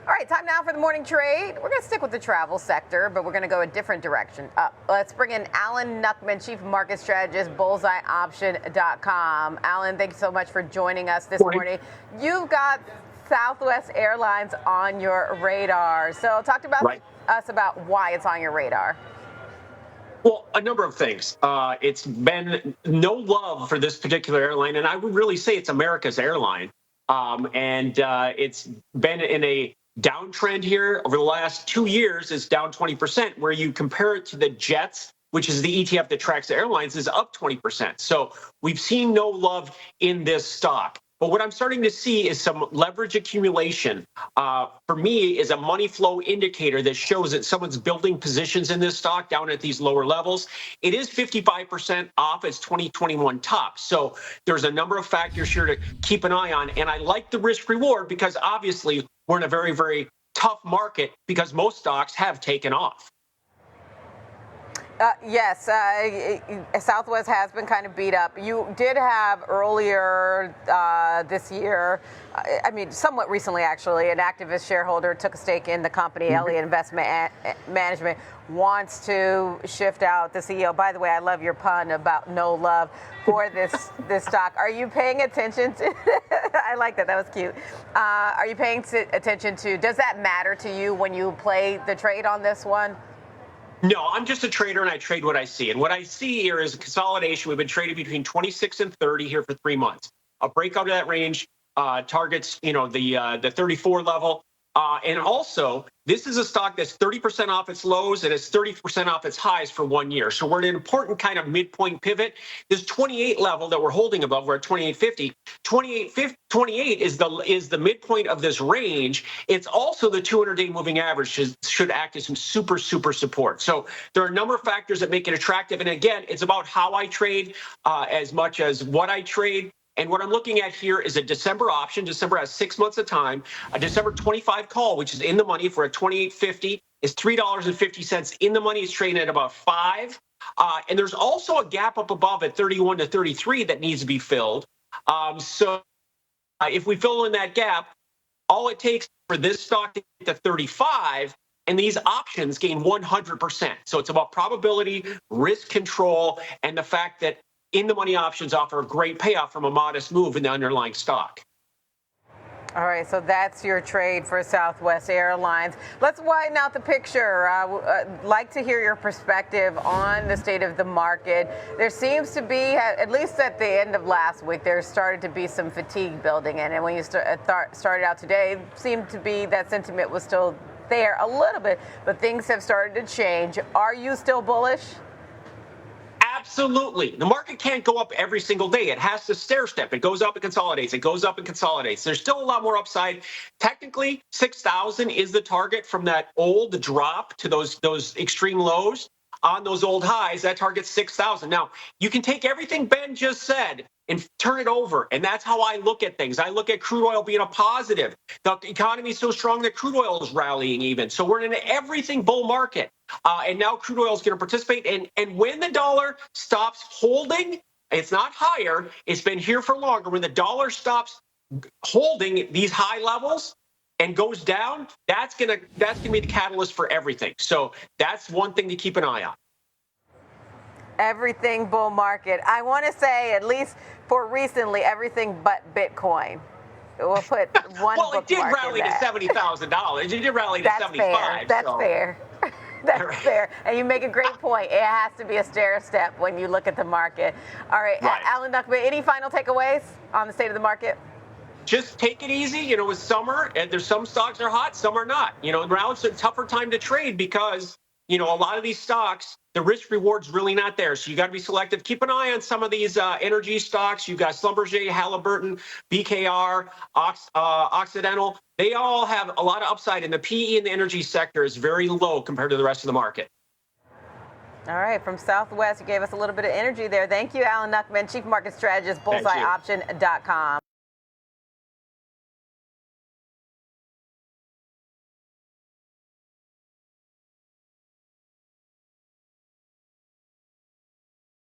All right, time now for the morning trade. We're going to stick with the travel sector, but we're going to go a different direction. Let's bring in Alan Knuckman, Chief Market Strategist, BullseyeOption.com. Alan, thank you so much for joining us this morning. You've got Southwest Airlines on your radar. So talk to us about why it's on your radar. Well, a number of things. It's been no love for this particular airline, and I would really say it's America's airline. It's been in a downtrend here over the last 2 years. It's down 20%, where you compare it to the Jets, which is the ETF that tracks the airlines, is up 20%. So we've seen no love in this stock. But what I'm starting to see is some leverage accumulation. For me, is a money flow indicator that shows that someone's building positions in this stock down at these lower levels. It is 55% off its 2021 top. So there's a number of factors here to keep an eye on. And I like the risk reward because obviously we're in a very, very tough market because most stocks have taken off. Yes, Southwest has been kind of beat up. You did have earlier this year, somewhat recently actually, an activist shareholder took a stake in the company. Elliott Investment Management wants to shift out the CEO. By the way, I love your pun about no love for this stock. Are you paying attention to? I like that. That was cute. Are you paying attention to? Does that matter to you when you play the trade on this one? No, I'm just a trader and I trade what I see. And what I see here is a consolidation. We've been trading between 26 and 30 here for 3 months. A breakout of that range targets, the 34 level. And also, this is a stock that's 30% off its lows and it's 30% off its highs for 1 year. So we're at an important kind of midpoint pivot. This 28 level that we're holding above, we're at 28.50. 28 is the midpoint of this range. It's also the 200-day moving average should act as some super support. So there are a number of factors that make it attractive. And again, it's about how I trade as much as what I trade. And what I'm looking at here is a December option. December has 6 months of time. A December 25 call, which is in the money for a 28.50, is $3.50 in the money. It's trading at about 5. And there's also a gap up above at 31 to 33 that needs to be filled. So if we fill in that gap, all it takes for this stock to get to 35, and these options gain 100%. So it's about probability, risk control, and the fact that in-the-money options offer a great payoff from a modest move in the underlying stock. All right, so that's your trade for Southwest Airlines. Let's widen out the picture. I'd like to hear your perspective on the state of the market. There seems to be, at least at the end of last week, there started to be some fatigue building in. And when you started out today, it seemed to be that sentiment was still there a little bit, but things have started to change. Are you still bullish? Absolutely. The market can't go up every single day. It has to stair step. It goes up and consolidates. It goes up and consolidates. There's still a lot more upside. Technically, 6,000 is the target from that old drop to those extreme lows. On those old highs, that target's 6,000. Now, you can take everything Ben just said and turn it over. And that's how I look at things. I look at crude oil being a positive. The economy is so strong that crude oil is rallying even. So we're in an everything bull market. And now crude oil is going to participate. And when the dollar stops holding, it's not higher. It's been here for longer. When the dollar stops holding these high levels and goes down, that's gonna be the catalyst for everything. So that's one thing to keep an eye on. Everything bull market. I want to say, at least for recently, everything but Bitcoin. We'll put one. Well, it did rally to $70,000. It did rally to 75. That's fair. That's fair. And you make a great point. It has to be a stair step when you look at the market. All right. Alan Knuckman, any final takeaways on the state of the market? Just take it easy. It's summer, and there's some stocks are hot, some are not. Now it's a tougher time to trade because, a lot of these stocks, the risk reward's really not there. So you got to be selective. Keep an eye on some of these energy stocks. You've got Schlumberger, Halliburton, BKR, Occidental. They all have a lot of upside, and the PE in the energy sector is very low compared to the rest of the market. All right, from Southwest, you gave us a little bit of energy there. Thank you, Alan Knuckman, Chief Market Strategist, BullseyeOption.com.